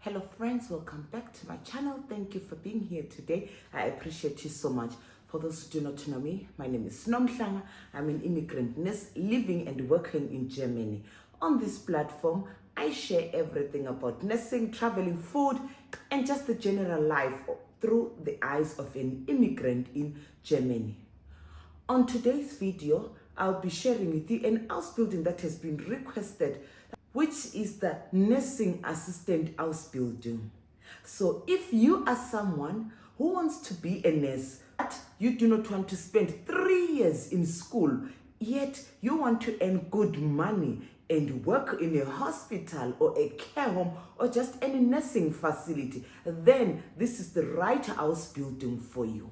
Hello friends, welcome back to my channel. Thank you for being here today. I appreciate you so much. For those who do not know me, my name is Nomhlanga. I'm an immigrant nurse living and working in Germany. On this platform, I share everything about nursing, traveling, food, and just the general life through the eyes of an immigrant in Germany. On today's video, I'll be sharing with you an Ausbildung that has been requested, which is the nursing assistant Ausbildung. So if you are someone who wants to be a nurse, but you do not want to spend 3 years in school, yet you want to earn good money and work in a hospital or a care home or just any nursing facility, then this is the right Ausbildung for you.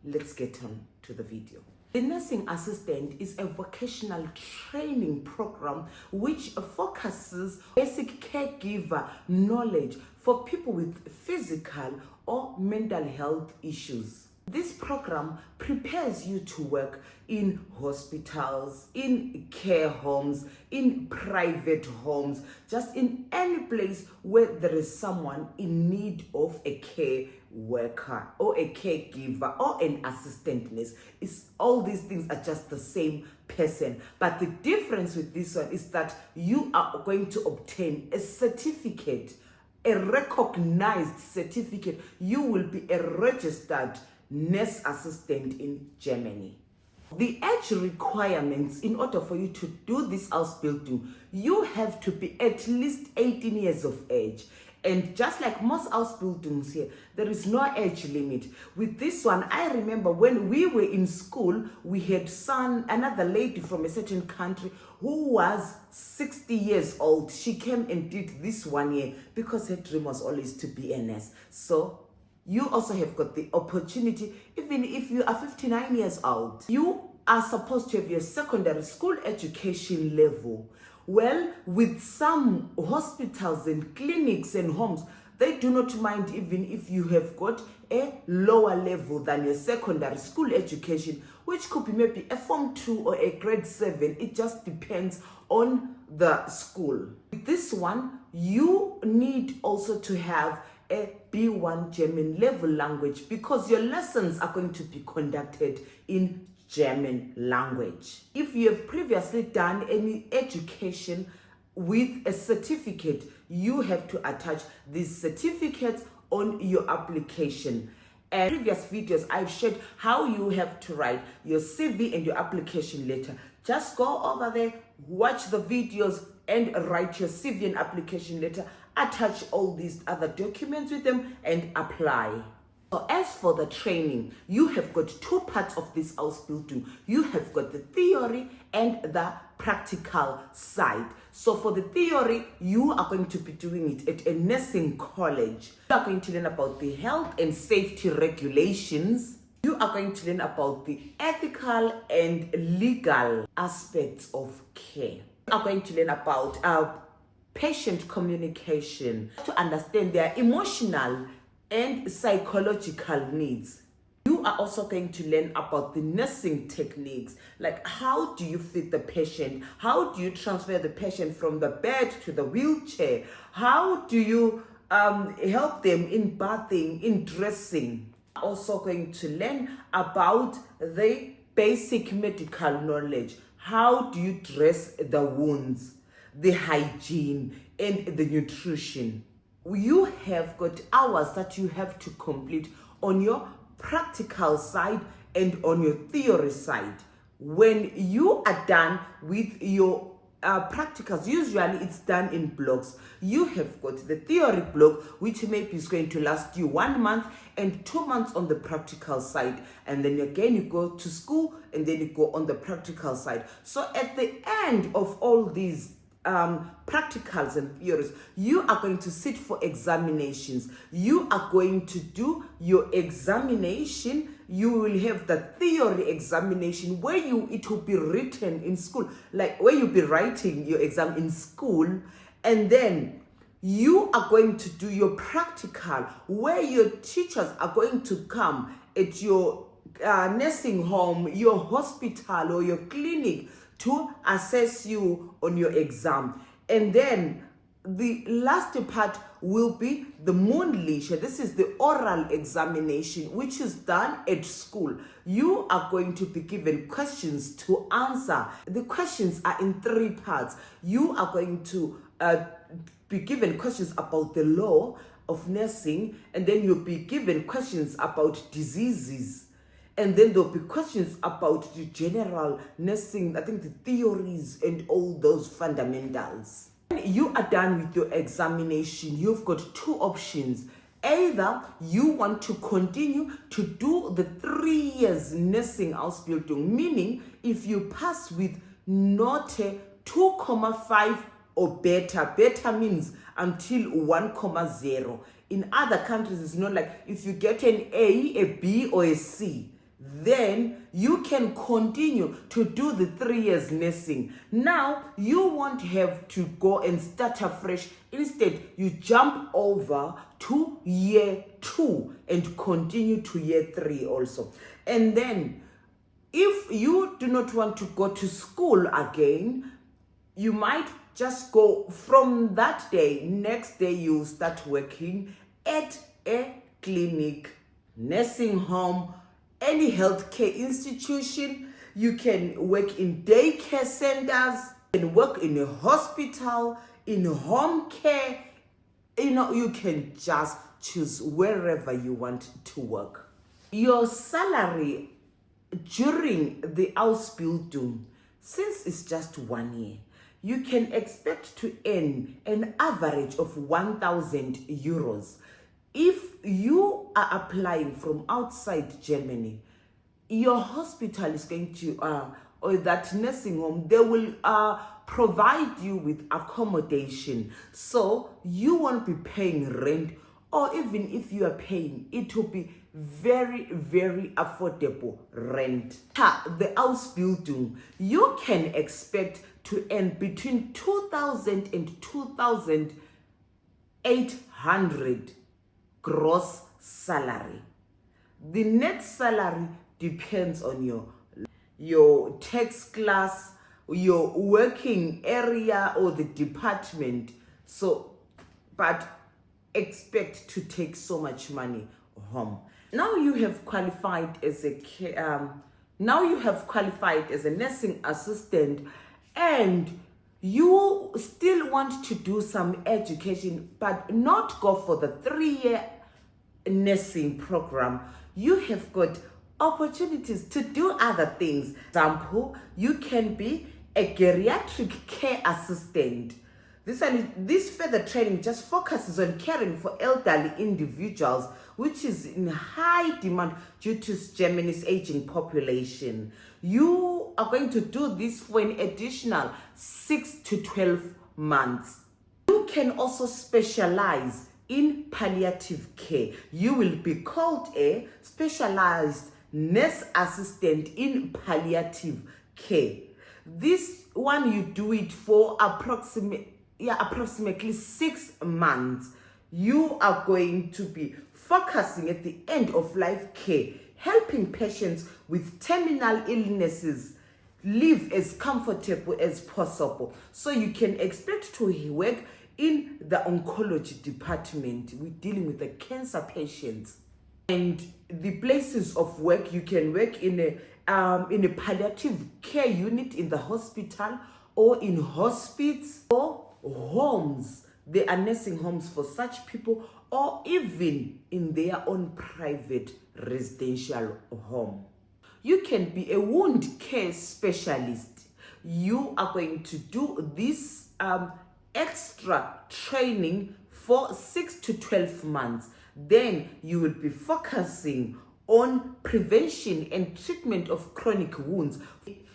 Let's get on to the video. The nursing assistant is a vocational training program which focuses basic caregiver knowledge for people with physical or mental health issues. This program prepares you to work in hospitals, in care homes, in private homes, just in any place where there is someone in need of a care worker or a caregiver or an assistant nurse. All these things are just the same person, but the difference with this one is that you are going to obtain a certificate, a recognized certificate. You will be a registered nurse assistant in Germany. The age requirements in order for you to do this Ausbildung, you have to be at least 18 years of age. And just like most Ausbildungs here, there is no age limit. With this one, I remember when we were in school, we had another lady from a certain country who was 60 years old. She came and did this 1 year because her dream was always to be a nurse. So you also have got the opportunity, even if you are 59 years old, you are supposed to have your secondary school education level. Well, with some hospitals and clinics and homes, they do not mind even if you have got a lower level than your secondary school education, which could be maybe a Form 2 or a grade 7. It just depends on the school. With this one, you need also to have a B1 German level language because your lessons are going to be conducted in German language. If you have previously done any education with a certificate, you have to attach these certificates on your application. And previous videos, I've shared how you have to write your CV and your application letter. Just go over there, watch the videos, and write your CV and application letter. Attach all these other documents with them and apply. So as for the training, you have got 2 parts of this Ausbildung. You have got the theory and the practical side. So for the theory, you are going to be doing it at a nursing college. You are going to learn about the health and safety regulations. You are going to learn about the ethical and legal aspects of care. You are going to learn about patient communication, to understand their emotional and psychological needs. You are also going to learn about the nursing techniques, like how do you feed the patient, how do you transfer the patient from the bed to the wheelchair, how do you help them in bathing, in dressing. Also going to learn about the basic medical knowledge, how do you dress the wounds, the hygiene and the nutrition. You have got hours that you have to complete on your practical side and on your theory side. When you are done with your practicals, usually it's done in blocks. You have got the theory block, which maybe is going to last you 1 month and 2 months on the practical side. And then again, you go to school and then you go on the practical side. So at the end of all these practicals and theories, you are going to sit for examinations. You are going to do your examination. You will have the theory examination where it will be written in school, like where you'll be writing your exam in school, and then you are going to do your practical where your teachers are going to come at your nursing home, your hospital or your clinic to assess you on your exam. And then the last part will be the Mundlische. This is the oral examination, which is done at school. You are going to be given questions to answer. The questions are in 3 parts. You are going to be given questions about the law of nursing, and then you'll be given questions about diseases, and then there'll be questions about the general nursing, I think the theories and all those fundamentals. When you are done with your examination, you've got 2 options. Either you want to continue to do the 3 years nursing Ausbildung, meaning if you pass with Note 2,5 or better. Better means until 1,0. In other countries, it's not like if you get an A, a B, or a C, then you can continue to do the 3 years nursing. Now, you won't have to go and start afresh. Instead, you jump over to year 2 and continue to year 3 also. And then, if you do not want to go to school again, you might just go from that day. Next day, you start working at a clinic, nursing home, any healthcare institution. You can work in daycare centers, you can work in a hospital, in home care. You can just choose wherever you want to work. Your salary during the Ausbildung, since it's just 1 year, you can expect to earn an average of 1,000 euros. If you are applying from outside Germany, your hospital is going to, or that nursing home, they will provide you with accommodation. So you won't be paying rent, or even if you are paying, it will be very, very affordable rent. The Ausbildung, you can expect to earn between 2,000 and 2,800 gross salary. The net salary depends on your tax class, your working area, or the department. So, but expect to take so much money home. Now you have qualified as a nursing assistant, and you still want to do some education, but not go for the 3-year nursing program. You have got opportunities to do other things. For example, you can be a geriatric care assistant. This further training just focuses on caring for elderly individuals, which is in high demand due to Germany's aging population. You are going to do this for an additional 6 to 12 months. You can also specialize in palliative care. You will be called a specialized nurse assistant in palliative care. This one, you do it for approximately 6 months. You are going to be focusing at the end of life care, helping patients with terminal illnesses live as comfortable as possible. So you can expect to work in the oncology department. We're dealing with the cancer patients. And the places of work, you can work in a palliative care unit in the hospital, or in hospice, or homes. There are nursing homes for such people, or even in their own private residential home. You can be a wound care specialist. You are going to do this extra training for 6 to 12 months. Then you will be focusing on prevention and treatment of chronic wounds.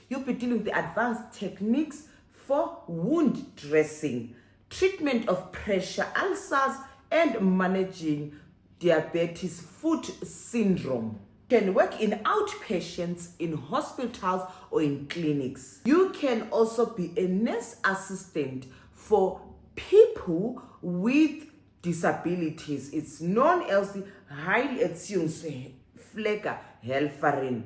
You'll be dealing with the advanced techniques for wound dressing, treatment of pressure ulcers, and managing diabetes foot syndrome. You can work in outpatients, in hospitals, or in clinics. You can also be a nurse assistant for people with disabilities. It's known as the Pflegerhelferin.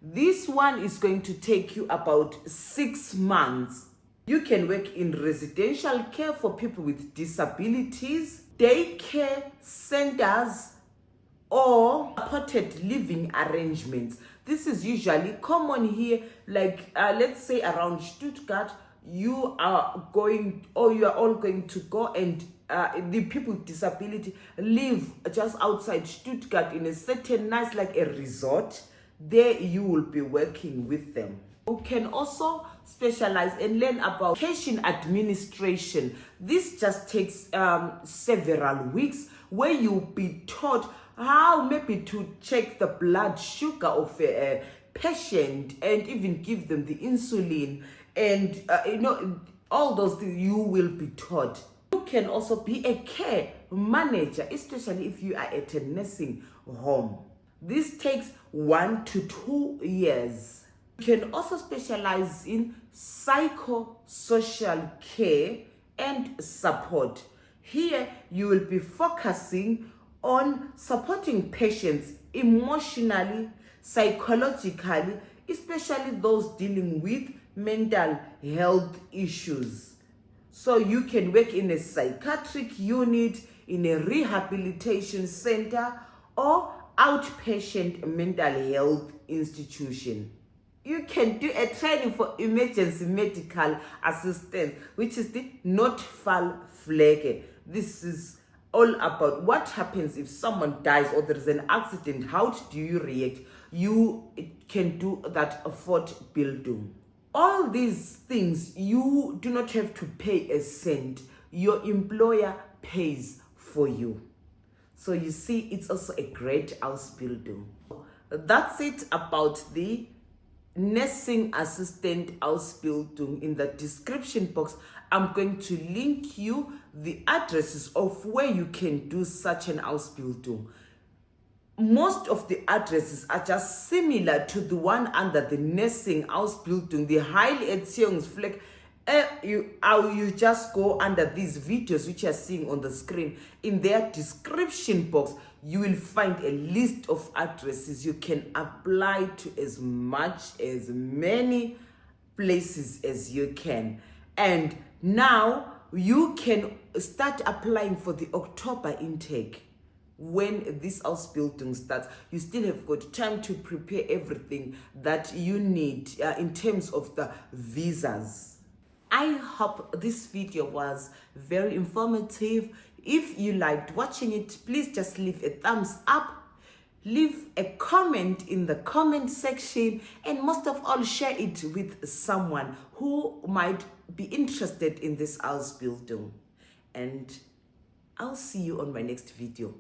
This one is going to take you about 6 months. You can work in residential care for people with disabilities. daycare centers, or supported living arrangements. This is usually common here, like let's say around Stuttgart, you are all going to go, and the people with disability live just outside Stuttgart in a certain nice, like a resort. There you will be working with them. You can also specialize and learn about patient administration. This just takes several weeks, where you'll be taught how maybe to check the blood sugar of a patient, and even give them the insulin, and all those things you will be taught. You can also be a care manager, especially if you are at a nursing home. This takes 1 to 2 years. You can also specialize in psychosocial care and support. Here you will be focusing on supporting patients emotionally, psychologically, especially those dealing with mental health issues. So you can work in a psychiatric unit, in a rehabilitation center, or outpatient mental health institution. You can do a training for emergency medical assistance, which is the Notfallpflege. This is all about what happens if someone dies or there is an accident. How do you react? You can do that Fortbildung. All these things, you do not have to pay a cent. Your employer pays for you. So you see, it's also a great Ausbildung. That's it about the nursing assistant Ausbildung. In the description box, I'm going to link you the addresses of where you can do such an Ausbildung. Most of the addresses are just similar to the one under the nursing Ausbildung, the Heilerziehungspflege. You just go under these videos which you are seeing on the screen. In their description box, you will find a list of addresses. You can apply to as many places as you can. And now you can start applying for the October intake. When this Ausbildung starts, you still have got time to prepare everything that you need in terms of the visas. I hope this video was very informative. If you liked watching it, please just leave a thumbs up, leave a comment in the comment section, and most of all, share it with someone who might be interested in this Ausbildung. And I'll see you on my next video.